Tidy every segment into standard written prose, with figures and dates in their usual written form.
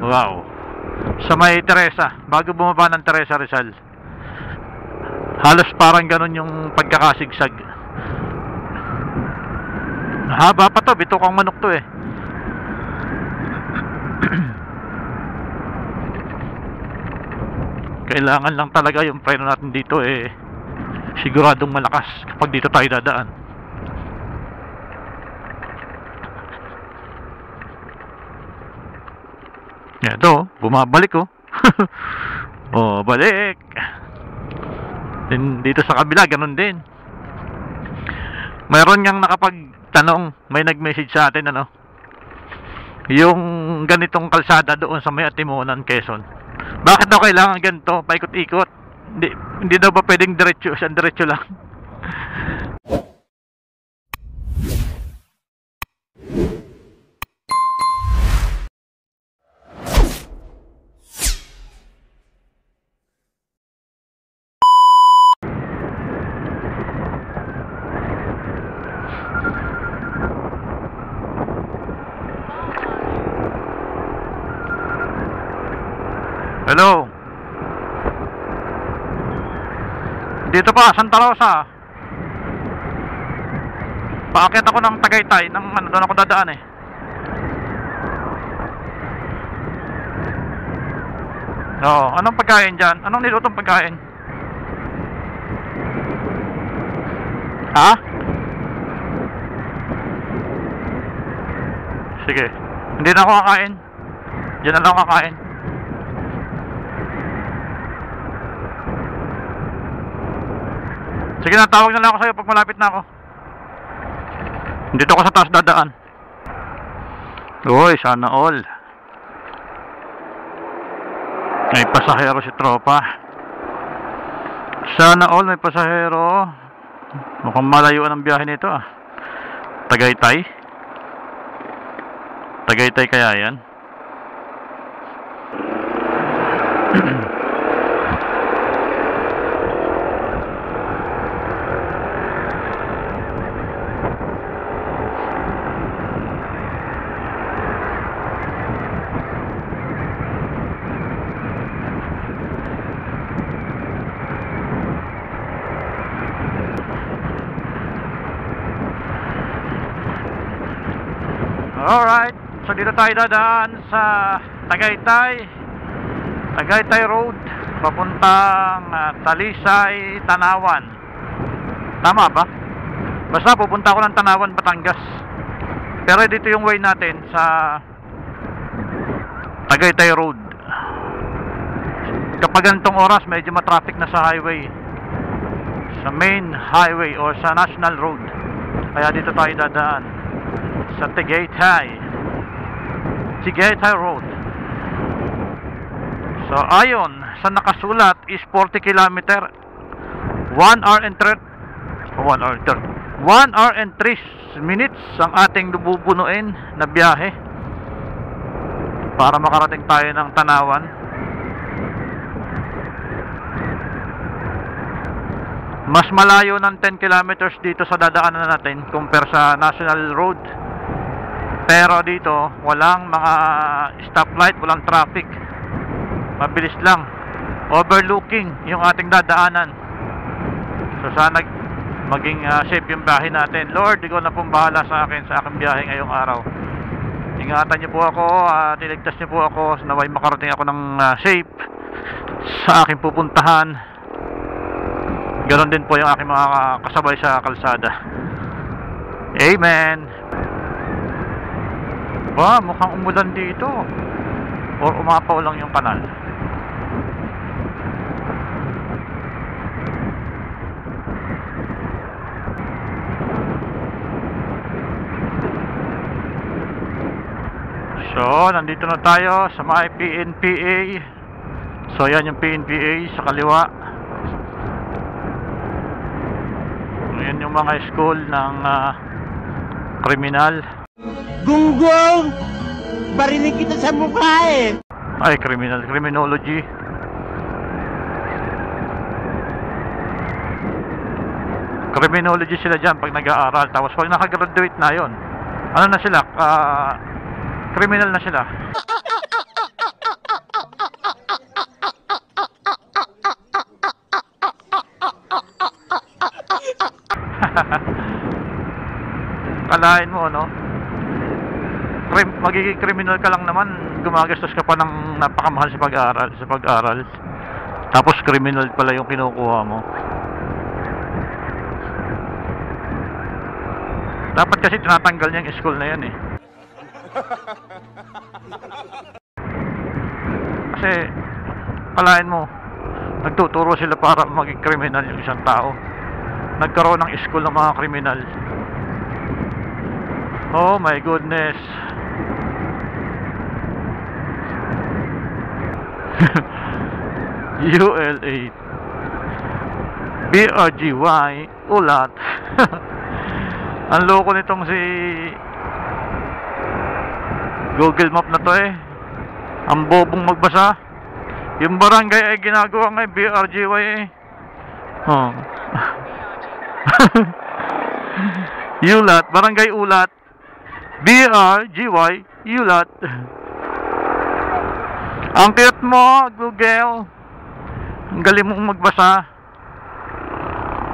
Wow. Sa may Teresa, bago bumaba ng Teresa Rizal. Halos parang ganun yung pagkakasigsag. Haba pa to, bitukang manok to eh. Kailangan lang talaga yung preno natin dito eh siguradong malakas kapag dito tayo dadaan. Yan to, bumabalik oh. Oh, balik. Dito sa kabila ganun din. Mayroon ngang nakapagtanong, may nag-message sa atin ano. Yung ganitong kalsada doon sa may Atimonan, Quezon. Bakit daw kailangan ganito, paikot-ikot? Hindi daw ba pwedeng diretso, isang diretso lang? Hello. Dito pa, Santa Rosa. Paakyat ako ng Tagaytay, ng ano, doon ako dadaan eh. Oo, anong pagkain dyan? Anong nilutong pagkain? Ha? Sige, hindi na ako kakain. Diyan na lang ako kakain. Sige na, tawag na lang ako sa'yo pag malapit na ako. Dito ako sa taas dadaan. Uy, sana all. May pasahero si tropa. Sana all may pasahero. Mukhang malayuan ang biyahe nito ah. Tagaytay. Tagaytay kaya yan? Alright, so dito tayo dadaan sa Tagaytay Road papuntang Talisay, Tanawan. Tama ba? Basta pupunta ako ng Tanawan, Batangas. Pero dito yung way natin sa Tagaytay Road. Kapag ganitong oras medyo matraffic na sa highway, sa main highway or sa national road. Kaya dito tayo dadaan sa Tagaytay Road. So ayon sa nakasulat is 40 km, 1 hour and 3 minutes ang ating bubunuin na biyahe para makarating tayo ng Tanawan. Mas malayo ng 10 kilometers dito sa dadaanan natin compare sa national road. Pero dito walang mga stoplight, walang traffic. Mabilis lang. Overlooking yung ating dadaanan. So sana maging safe yung biyahe natin. Lord, ikaw na pong bahala sa akin, sa aking biyahe ngayong araw. Ingatan niyo po ako, tiligtas niyo po ako, naway makarating ako ng safe sa aking pupuntahan. Ganon din po yung aking mga kasabay sa kalsada. Amen. Ba, mukhang umulan dito. Or umapaw lang yung kanal. So, nandito na tayo sa may PNPA. So, yan yung PNPA sa kaliwa. Yan yung mga school ng kriminal. Gunggong! Barinig kita sa mukha eh! Ay, criminology. Criminology sila dyan pag nag-aaral. Tapos pag nakagraduate na yon, ano na sila? Criminal na sila. Kalahin mo, no? Magiging criminal ka lang naman, gumagastos ka pa ng napakamahal sa pag-aaral. Tapos criminal pala yung kinukuha mo. Dapat kasi tinatanggal niya yung school na yan eh. Kasi kalahin mo, nagtuturo sila para maging criminal yung isang tao. Nagkaroon ng school ng mga criminal. Oh my goodness. ULA BRGY ulat. Ang loko nitong si Google Map na to eh. Ang bobong magbasa. Yung barangay ay ginagawa ng BRGY eh. Oh. Ulat, barangay ulat. BRGY ulat. Ang cute mo, Google. Ang galing mong magbasa.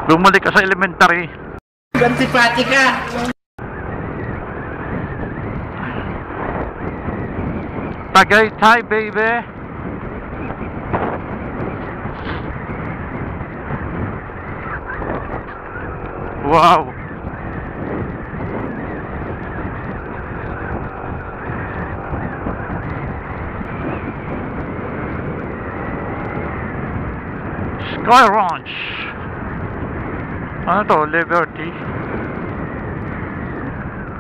Bumalik ka sa elementary. Gantipati ka! Tagaytay, baby. Wow. Sky Ranch. Ano to? Liberty.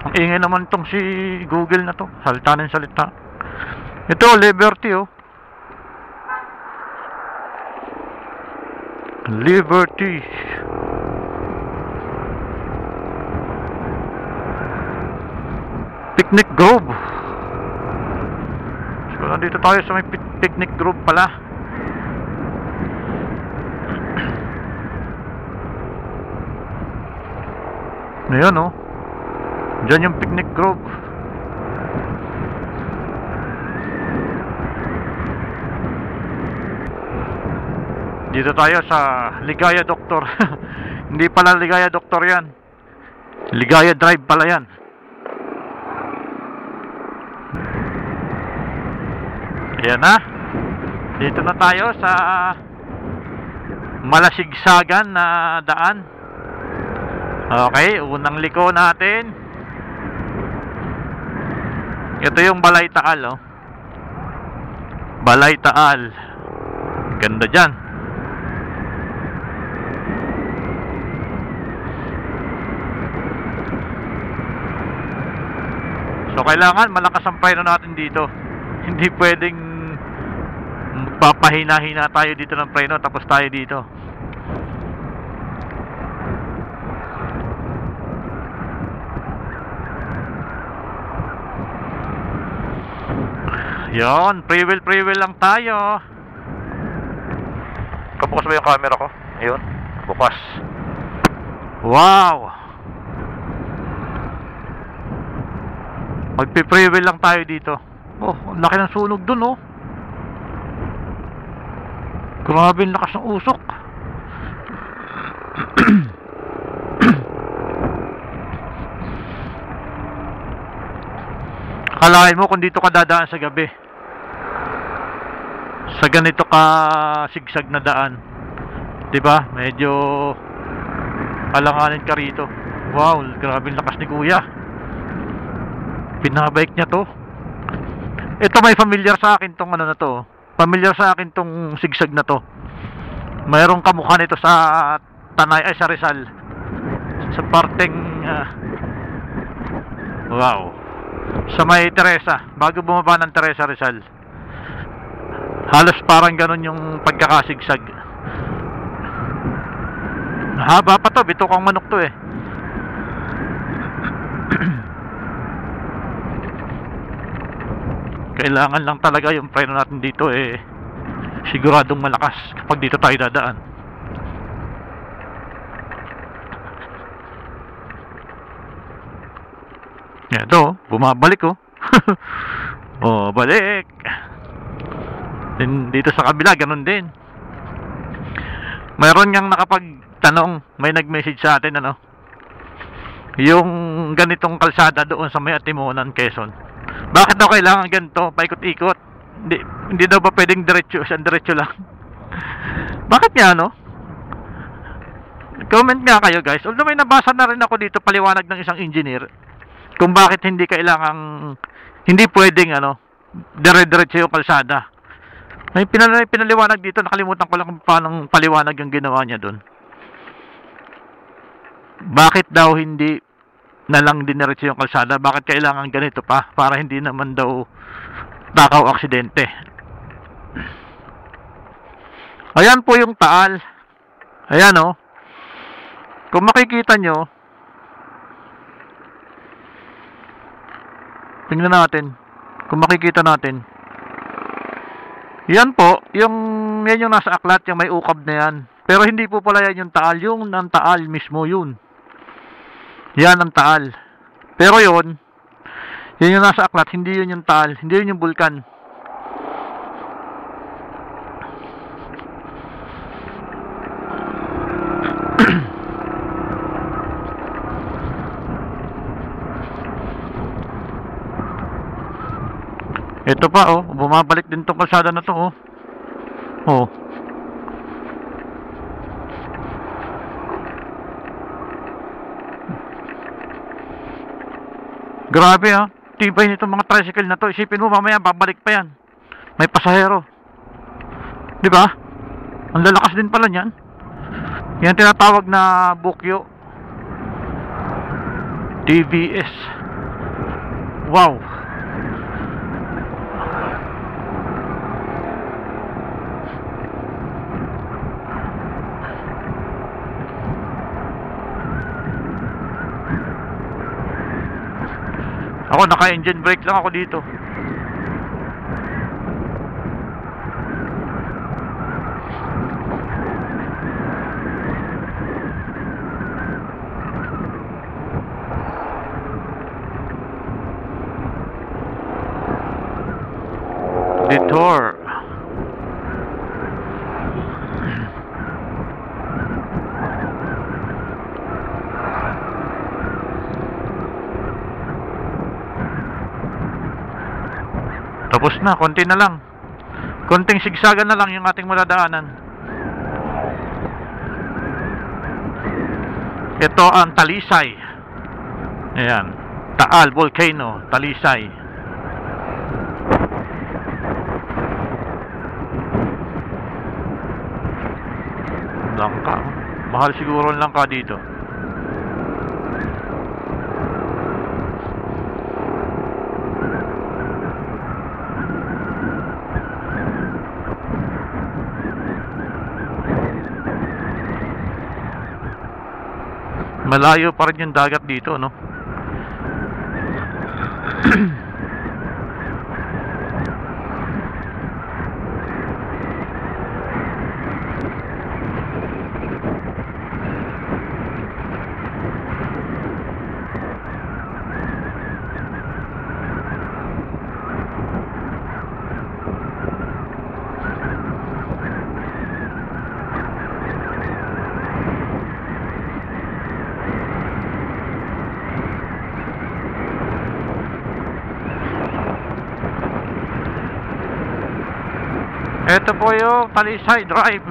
Ang ingay naman tong si Google na to. Salita ng salita. Ito, Liberty oh. Liberty. Picnic Grove. So, nandito tayo sa may Picnic Grove pala. Ayan oh. Diyan yung Picnic Grove. Dito tayo sa Ligaya Doctor. Hindi pala Ligaya Doctor yan. Ligaya Drive pala yan. Ayan na. Dito na tayo sa malasigsagan na daan. Okay, unang liko natin. Ito yung Balay Taal oh. Balay Taal. Ganda dyan. So kailangan malakas ang preno natin dito. Hindi pwedeng magpapahina-hina tayo dito ng preno tapos tayo dito. Yon, free wheel lang tayo. Kabukas ba yung camera ko? Ayun, bukas. Wow. Magpi-free wheel lang tayo dito. Oh, ang laki ng sunog dun oh. Grabe ang lakas ng usok. Akalain mo kung dito ka dadaan sa gabi, sa ganito ka sigsag na daan, 'di ba? Medyo alanganin ka rito. Wow, grabe ang lakas ni Kuya. Pinabike niya to. Ito may familiar sa akin tong ano na to. Familiar sa akin tong sigsag na to. Mayroong kamukha nito sa Tanay ay sa Rizal. Sa parteng wow. Sa may Teresa, bago bumaba ng Teresa Rizal. Halos parang ganun yung pagkakasigsag. Haba pa to, bitukang manok to eh. Kailangan lang talaga yung preno natin dito eh siguradong malakas kapag dito tayo dadaan. Ito, bumabalik oh. Oh, balik. Dito sa kabila, ganun din. Mayroon ngang nakapagtanong, may nag-message sa atin ano. yung ganitong kalsada doon sa may Atimonan, Quezon. Bakit daw kailangan ganito, paikot-ikot? Hindi daw ba pwedeng diretso, isang diretso lang? Bakit nga, no? Comment nga kayo, guys. Although may nabasa na rin ako dito, paliwanag ng isang engineer, kung bakit hindi pwedeng, dire-diretso yung kalsada. May pinaliwanag dito, nakalimutan ko lang kung paano paliwanag yung ginawa niya doon. Bakit daw hindi na lang diniretso yung kalsada? Bakit kailangan ganito pa? Para hindi naman daw takaw aksidente. Ayan po yung Taal. Ayan, oh. Kung makikita nyo, tingnan natin. Kung makikita natin, yan po, yan yung nasa aklat, yung may ukab na yan. Pero hindi po pala yan yung Taal, yung ng Taal mismo yun. Yan ang Taal. Pero yun yung nasa aklat, hindi yun yung Taal, hindi yun yung bulkan. Ito pa, oh, bumabalik din tong kalsada na to, oh. Oh. Grabe, ah. Tibay nito mga tricycle na to. Isipin mo mamaya babalik pa yan. May pasahero. 'Di ba? Ang lalakas din pala niyan. Yan tinatawag na Bukyo. TVS. Wow. Ako naka-engine brake lang ako dito. Detour. Tapos na, konti na lang. Konting sigsagan na lang yung ating madadaanan. Ito ang Talisay. Ayan, Taal Volcano, Talisay. Langka. Mahal siguro ang langka dito. Malayo pa rin yung dagat dito, no? Ito po yung Talisay Drive.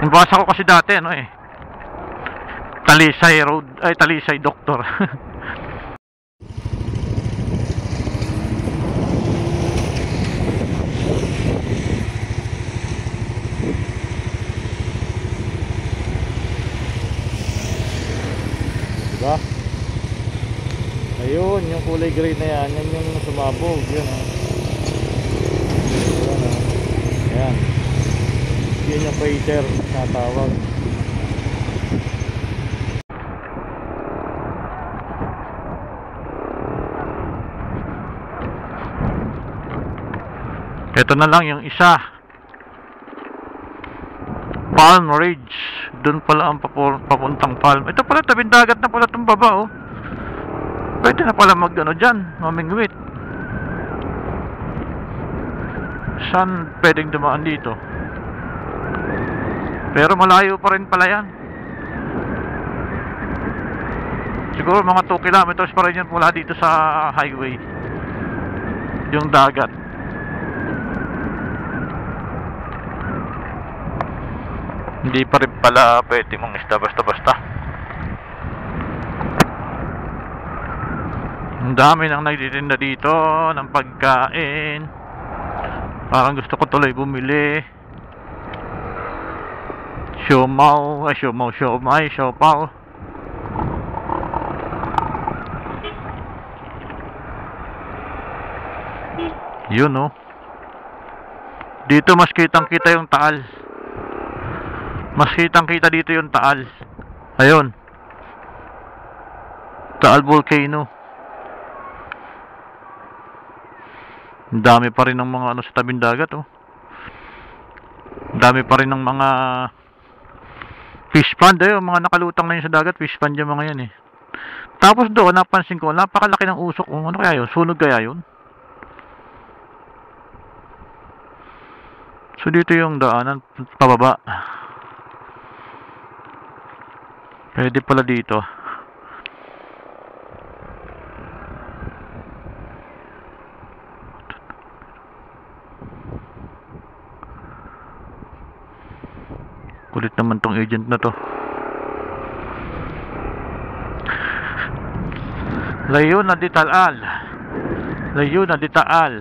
Nabasa ko kasi dati, Talisay Road, ay Talisay Doctor. Diba? Ayun, yung kulay gray na yan, yan yung sumabog, yun, ayan, yun yung freighter na tawag. Ito na lang yung isa, Palm Ridge. Doon pala ang papuntang Palm. Ito pala, tabing dagat na pala itong baba, oh. Pwede na pala dyan, mamingwit. Saan pwedeng dumaan dito? Pero malayo pa rin pala yan. Siguro mga 2 kilometers pa rin yan mula dito sa highway, yung dagat. Hindi pa rin pala pwede mong isda basta-basta. Ang dami nang nagtitinda dito ng pagkain. Parang gusto ko tuloy bumili. Siopaw, siomay, siopaw. Yun, oh. Dito mas kitang-kita yung Taal. Mas kitang-kita dito yung Taal. Ayun. Taal Volcano. Ang dami pa rin ng mga ano sa tabing dagat, oh. Ang dami pa rin ng mga fish pond, ayun, mga nakalutang na yun sa dagat, fish pond yung mga yan, eh. Tapos doon, napansin ko, napakalaki ng usok, oh. Ano kaya yun? Sunog kaya yun? So dito yung daanan pababa. Pwede pala dito. Kulit naman tong agent na to. Layo na di Taal. Layo na di Taal.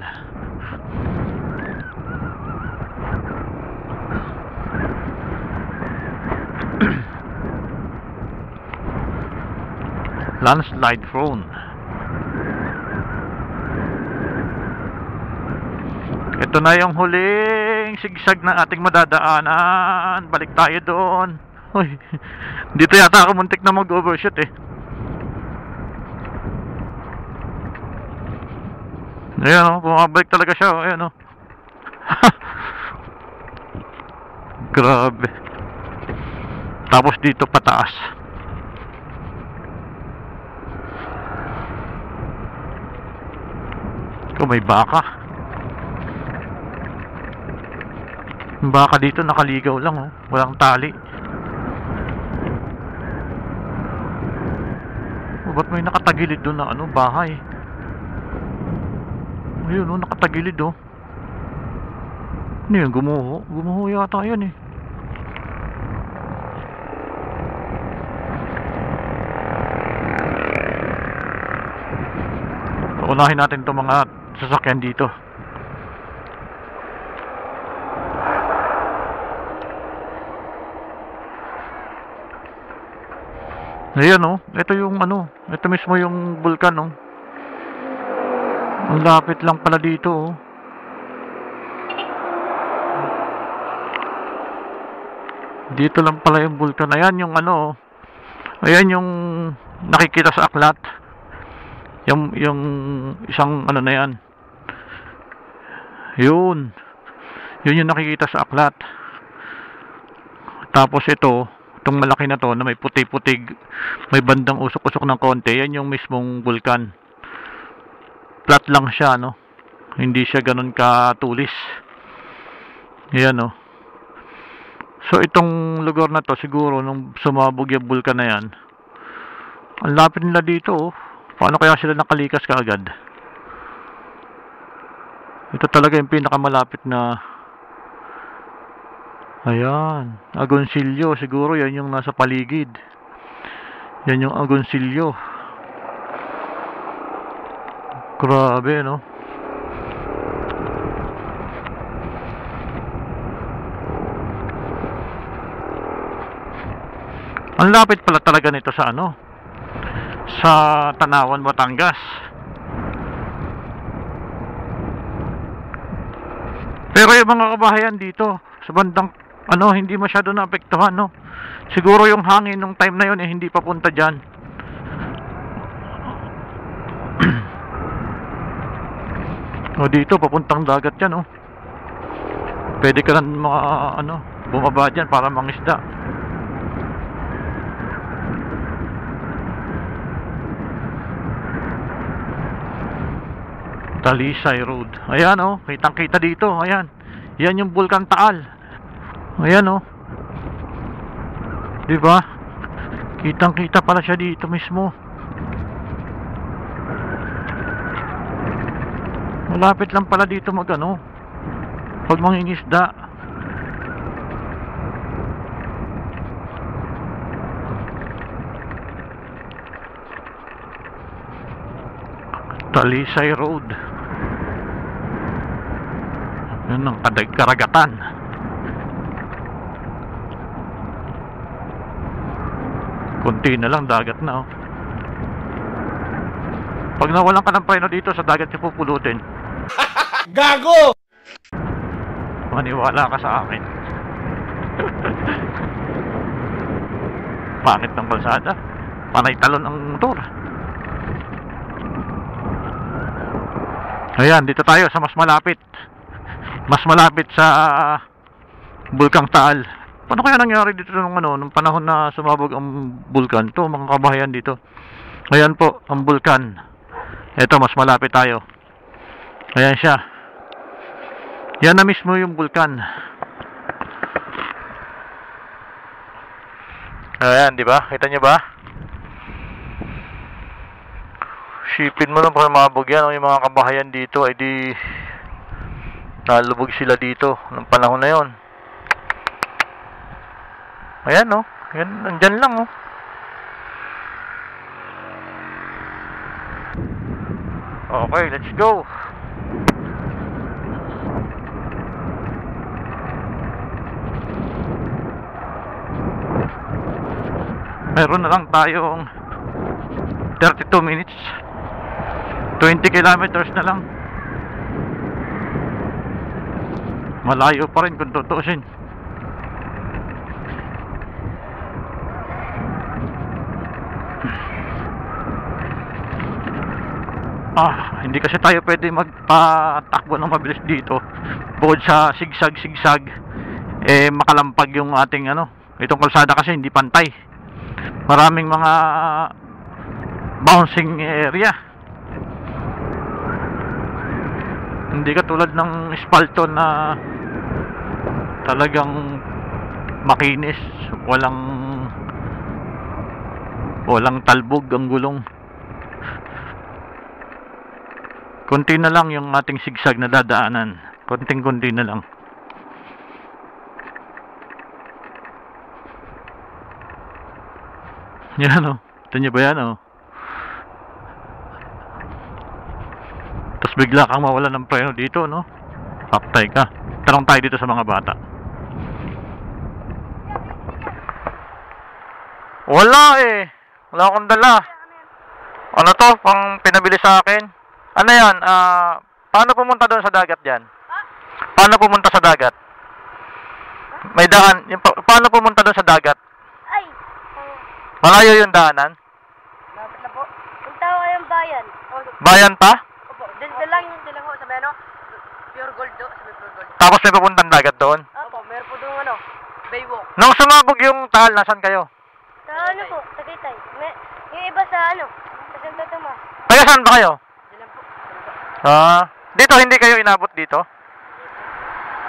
Landslide prone. Ito na yung huling sigsag na ating madadaanan. Balik tayo doon. Uy, dito yata ako muntik na mag-overshoot, eh. Ayan, oh, bumabalik talaga siya, oh. Ayan, oh. Grabe. Tapos dito pataas. Kung may baka. Yung baka dito nakaligaw lang, oh. Walang tali. Oh, ba't may nakatagilid doon na ano, bahay? Ayun, oh, nakatagilid, oh. Ano yun, gumuho? Gumuho yata yan, eh. Unahin natin itong mga sasakyan dito. Ayan, oh. Ito yung ano. Ito mismo yung bulkan, oh. Ang lapit lang pala dito, oh. Dito lang pala yung bulkan. Ayan yung ano, oh. Ayan yung nakikita sa aklat. Yung isang ano na yan. Yun yung nakikita sa aklat. Tapos ito, itong malaki na to na may puti-putig, may bandang usok-usok ng konti, yan yung mismong vulkan. Flat lang siya, no? Hindi siya ganun katulis. Yan, no? So itong lugar na to, siguro nung sumabog yung vulkan na yan, ang lapit nila dito, oh. Paano kaya sila nakalikas kaagad? Ito talaga yung pinakamalapit na. Ayan, Agoncillo. Siguro yan yung nasa paligid. Yan yung Agoncillo. Grabe, no? Ang lapit pala talaga nito sa ano, sa Tanawan, Batangas. Pero yung mga kabahayan dito sa bandang ano, hindi masyado naapektuhan, no? Siguro yung hangin nung time na yun, eh, hindi papunta dyan. O dito papuntang dagat yan, oh. Pwede ka lang mga ano, bumaba dyan para mangisda. Talisay Road. Ayan, oh, kitang-kita dito. Ayan. Yan yung Bulkan Taal. Ayan, oh. Di ba? Kitang-kita pala siya dito mismo. Malapit lang pala dito mag-ano, pag mangingisda. Talisay Road. Yun ang karagatan. Kunti na lang, dagat na oh. Pag nawalan ka ng preno dito, sa dagat ka pupulutin. Gago! Maniwala ka sa akin. Pangit ng kalsada. Panay talon ang motor. Ayan, dito tayo sa mas malapit. Mas malapit sa Bulkang Taal. Paano kaya nangyari dito nung nung panahon na sumabog ang bulkan? To mga kabahayan dito. Ayan po ang bulkan. Ito, mas malapit tayo. Ayan siya. Yan na mismo yung bulkan. Ayan, di ba? Kita nyo ba? Sipin mo lang kung mabog yan. Yung mga kabahayan dito ay di nalubog sila dito ng panahon na yon. Ayan oh. Ayan, nandyan lang oh. Okay, let's go. Meron na lang tayong 32 minutes. 20 kilometers na lang. Malayo pa rin kung tutuusin. Hindi kasi tayo pwede magpatakbo ng mabilis dito. Bukod sa sigsag-sigsag, makalampag yung ating itong kalsada kasi hindi pantay. Maraming mga bouncing area. Hindi katulad ng espalto na talagang makinis, walang talbog ang gulong. Konti na lang yung ating sigsag na dadaanan. Konting-konti na lang. Yan o. Ito nyo ba yan o? Tapos bigla kang mawala ng preno dito, no? Paktay ka. Tanong tayo dito sa mga bata. Wala eh. Wala akong dala. Ano to? Pang pinabili sa akin. Ano yan? Paano pumunta doon sa dagat dyan? Paano pumunta sa dagat? May daan. Paano pumunta doon sa dagat? Ay! Malayo yung daanan? Dapat na po. Punta ko kayong bayan. Bayan pa? Opo. Doon lang ho. Sa may Pure Gold do. Sa may Pure Gold. Tapos may papuntang dagat doon? Opo. Meron po doon Baywalk. Nung sumabog yung Taal, nasan kayo? Sa po? Tagaytay. Yung iba sa sa Santo Tomas. Taga saan ba kayo? Diyan lang po. Dito hindi kayo inabot dito?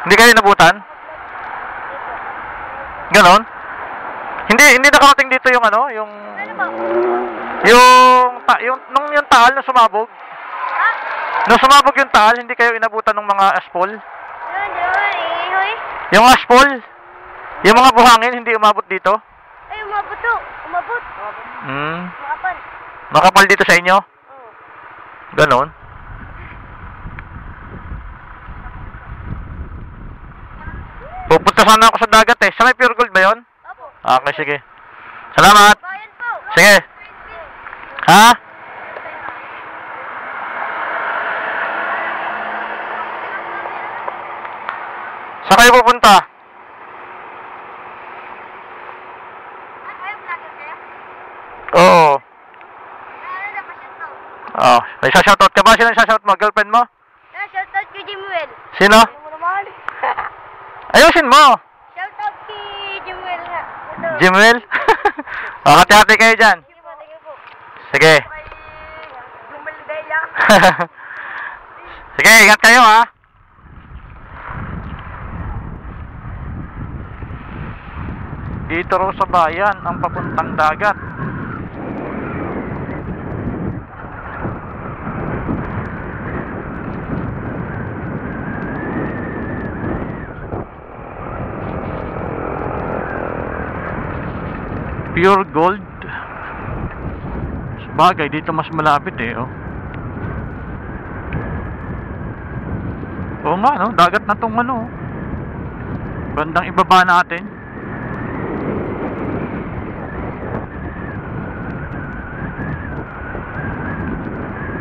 Hindi kayo inabutan? Ganon? Hindi nakarating dito yung yung Ano po? yung Taal na sumabog. Ha? Nung sumabog yung Taal, hindi kayo inabutan ng mga aspol? Hindi naman. Ihoy. Yung aspol? Yung mga buhangin, hindi umabot dito? Ay, umabot to. Umabot. Makapal. Makapal dito sa inyo? Oo. Ganon? Pupunta sana ako sa dagat eh. Sa may Pure Gold ba yun? Opo. Okay, sige. Salamat. Bayan po. Sige. Ha? Saan kayo pupunta? Kayo, vlogger kayo? Oo. Ano na, pa-shoutout? Oh, may shoutout ka ba? Sino yung shoutout mo? Girlfriend mo? Shoutout kay Jimuel. Sino? Ayaw mo naman. Ayusin mo. Shoutout kay Jimuel nga. Ito. Jimuel? O, hati-hati kayo dyan. Sige po, sige po. Sige. Kay Jumel Deya. Sige, ingat kayo ha. Dito raw sa bayan ang papuntang dagat. Pure gold. Sabagay, dito mas malapit eh, oh. Oo nga, no? Dagat na tong ano. Bandang ibaba natin.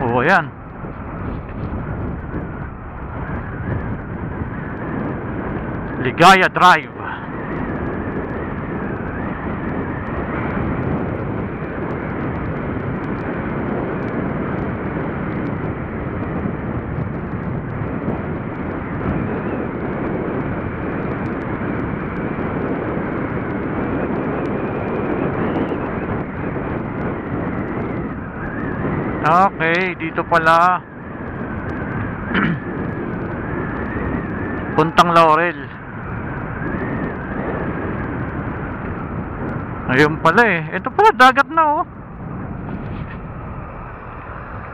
Oo, yan. Ligaya Drive. Okay, dito pala. Puntang Laurel. Ayun pala eh. Ito pala dagat na oh.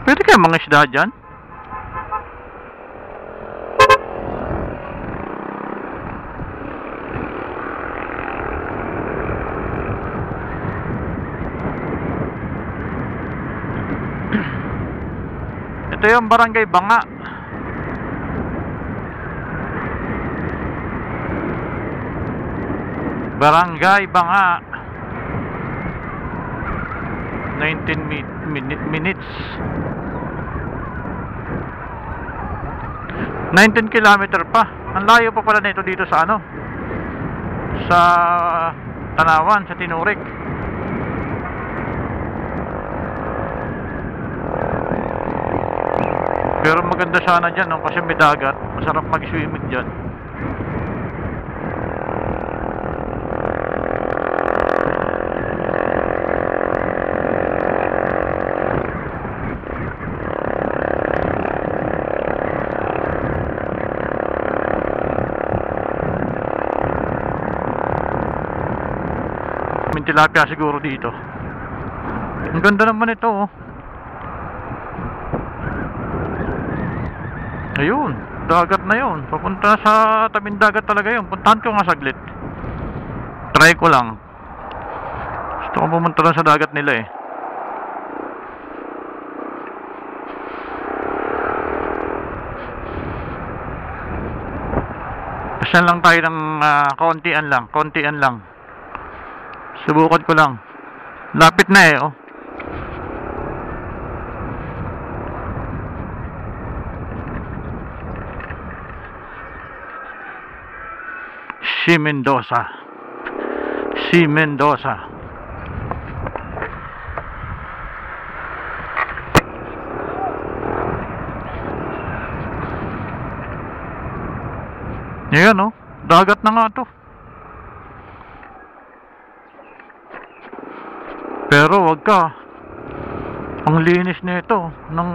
Pwede kaya mga isda dyan? Ito yung Barangay Banga. Barangay Banga. 19 minutes. 19 kilometer pa. Ang layo pa pala nito dito sa ano? Sa Tanawan, sa Tinurik. Pero maganda sana dyan, no? Kasi may dagat. Masarap mag-swimming dyan. May tilapia siguro dito. Ang ganda naman ito, oh. Ayun, dagat na yun. Papunta sa tabing dagat talaga yun. Puntahan ko nga saglit. Try ko lang. Gusto ko pumunta lang sa dagat nila eh. Pasan lang tayo ng kontian lang. Subukan ko lang. Lapit na eh, oh. Si Mendoza. Ayan oh, dagat na nga to. Pero wag ka. Ang linis nito ng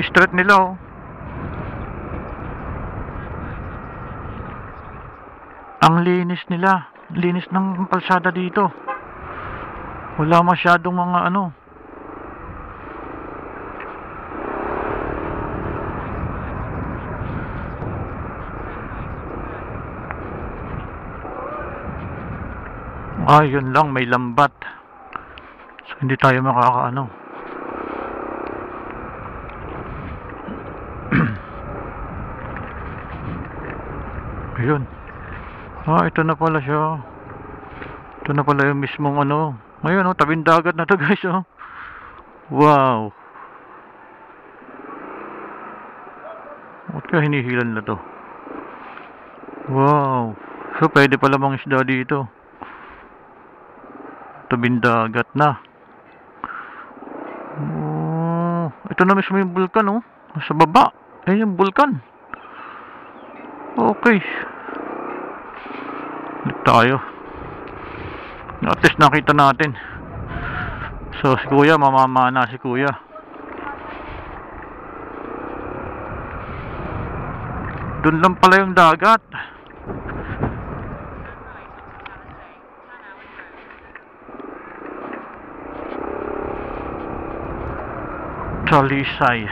street nila oh. Ang linis nila. Linis ng kalsada dito. Wala masyadong mga ano. Yun lang, may lambat. So hindi tayo makakaano. Ayun. Ito na pala siya. Ito na pala yung mismong ano. Ngayon, oh, tabing dagat na to guys, oh. Wow. Ba't kaya hinihilan na to? Wow. So, pwede pala mga isda dito. Tabing dagat na. Oh, ito na mismo yung bulkan, oh. Sa baba. Yung bulkan. Okay. Ulit tayo. At least nakita natin. So si kuya, mamamana si kuya. Doon lang pala yung dagat. Talisay.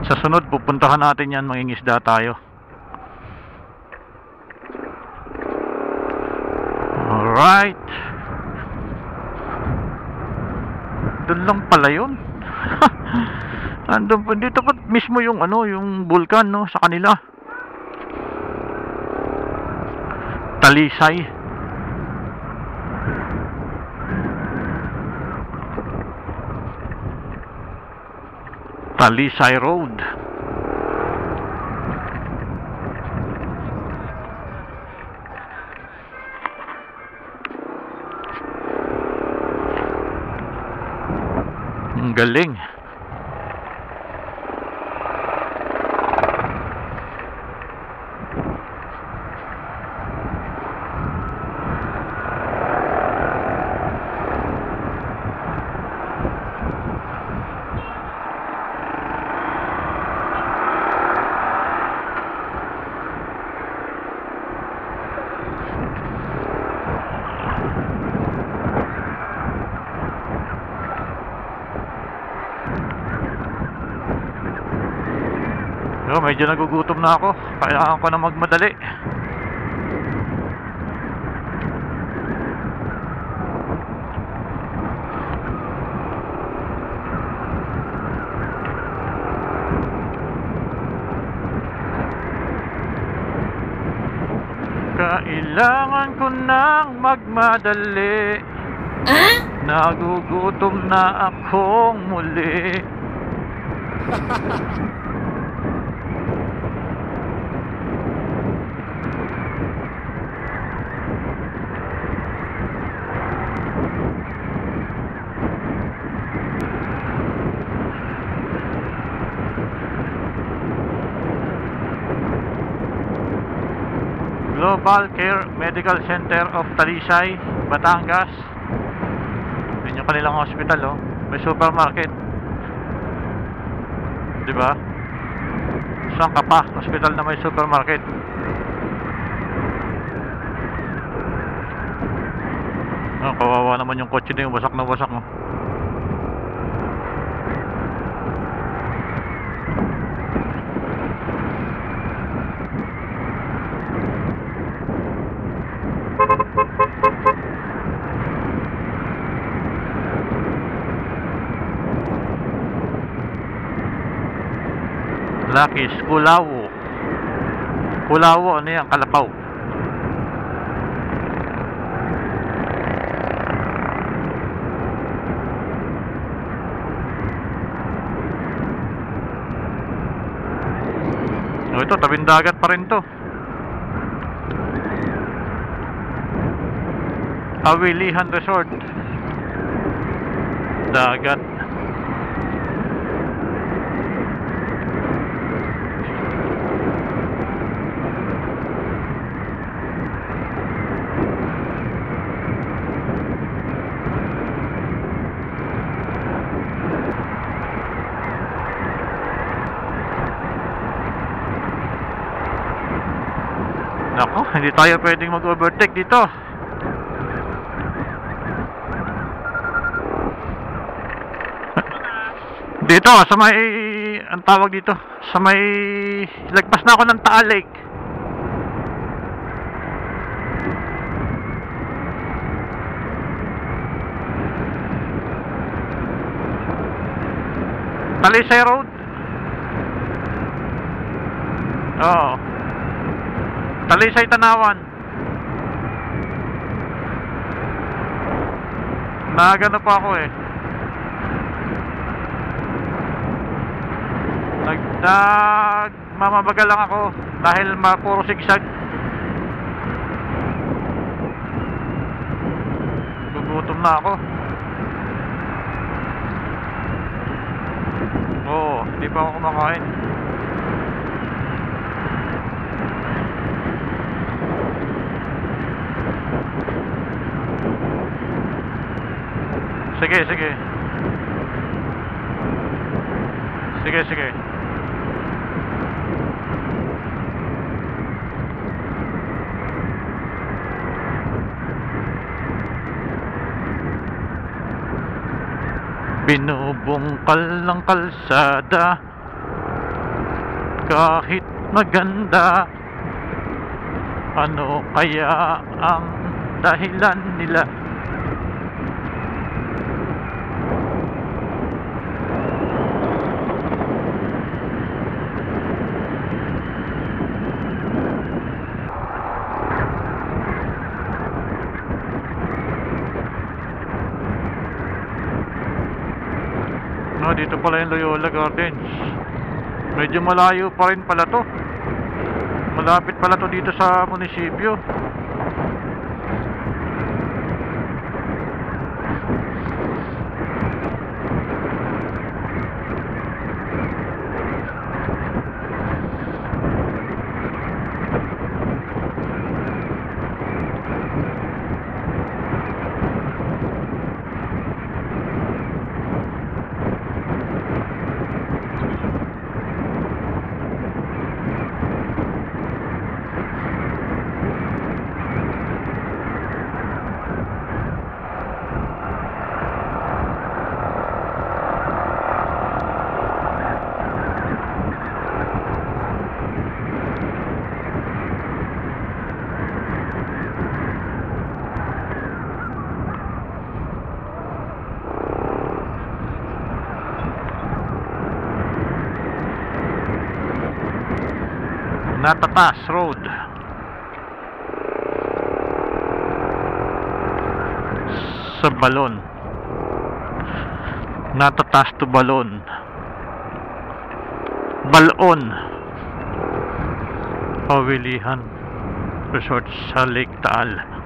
Sa sunod pupuntahan natin yan, mangingisda tayo. Alright. Doon lang pala yun. Andun pa, dito pa mismo yung ano, yung vulkan, no, sa kanila. Talisay. Talisay Road. Ang galing. So, medyo nagugutom na ako. Kailangan ko na magmadali. Kailangan ko nang magmadali. Nagugutom na akong muli. Global Care Medical Center of Talisay, Batangas. Yun yung kanilang hospital, oh. May supermarket. Diba? Saan ka pa? Hospital na may supermarket. Oh, kawawa naman yung kotse na yung wasak na wasak, oh. Lakis, Kulawo. Kulawo, ano yan? Kalapaw. O ito, tabing dagat pa rin to. Awilihan Resort. Dagat. Nako, hindi tayo pwedeng mag-overtake dito. Dito, sa may, ang tawag dito, sa may, lagpas na ako ng Taal Lake. Talisay Road. Oo. Talisay Tanawan. Nagano pa ako eh. Mamabagal lang ako dahil puro sigsag. Gugutom na ako. Oo, hindi pa ako kumakain. Sige, sige. Sige, sige. Binubungkal ng kalsada kahit maganda. Ano kaya ang dahilan nila? No, dito pala yung Loyola Gardens. Medyo malayo pa rin pala to. Malapit pala to dito sa munisipyo. Natatas Road. Sa Balon. Natatas to Balon. Balon. Pawilihan Resort sa Lake Taal.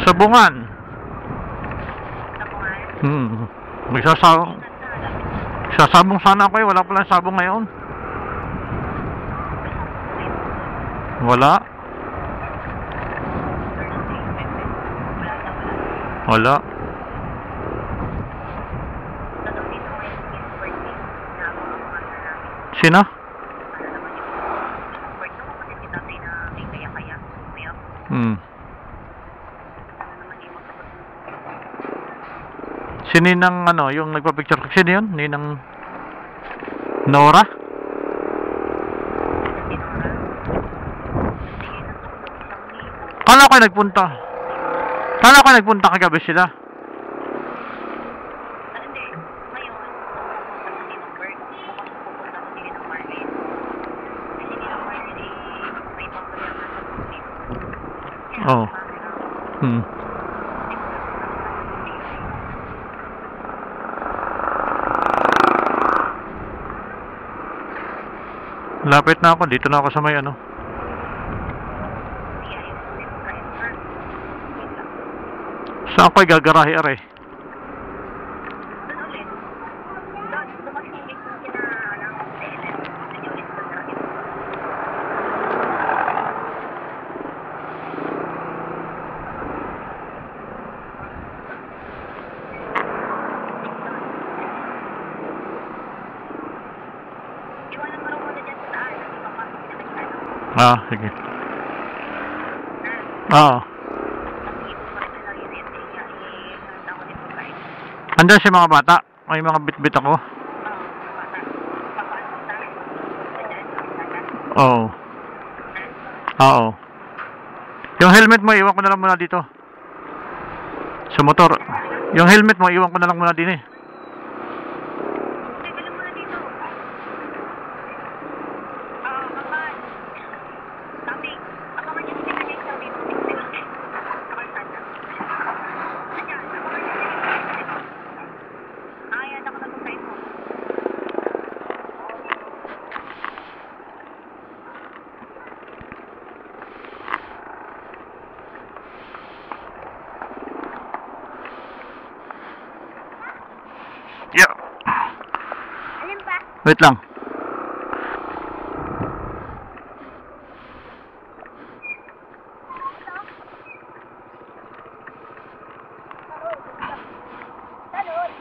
Sabungan. Magsasabong sana ako eh. Wala palang sabong ngayon. Wala. Wala. Sino? Si Ninang ano, yung nagpa-picture. Sino yun? Ninang Nora? Kala ko nagpunta. Kala ko nagpunta kagabi sila. Oh. Lapit na ako. Dito na ako sa may ano. Saan ko gagarahe are? Ah, sige. Oo. Andiyan si mga bata. May mga bit-bit ako. Oo. Oo. Yung helmet mo, iwan ko na lang muna dito. Sa motor. Yung helmet mo, iwan ko na lang muna din eh. Yeah. Alin pa? Wait lang. Talon.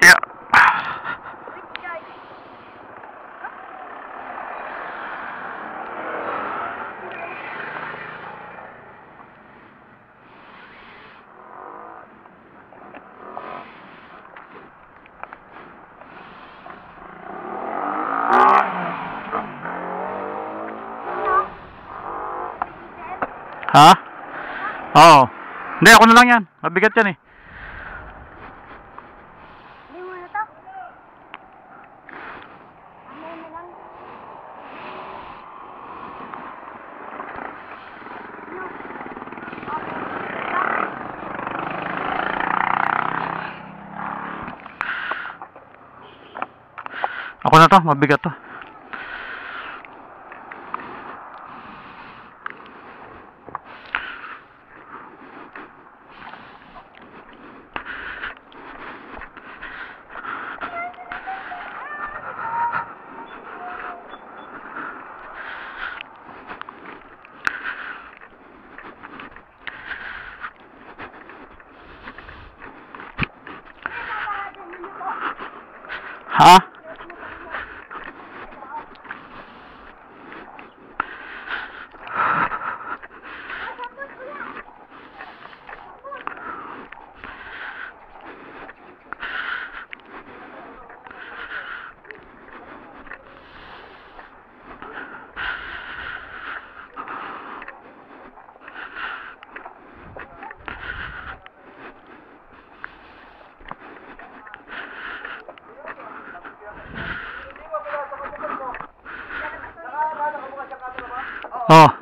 Yeah. Which guy? Ha? Oo. Hindi, ako na lang yan. Mabigat yan eh. Hindi mo na to? Amay na lang. Ako na to, mabigat to. Ha? Oh.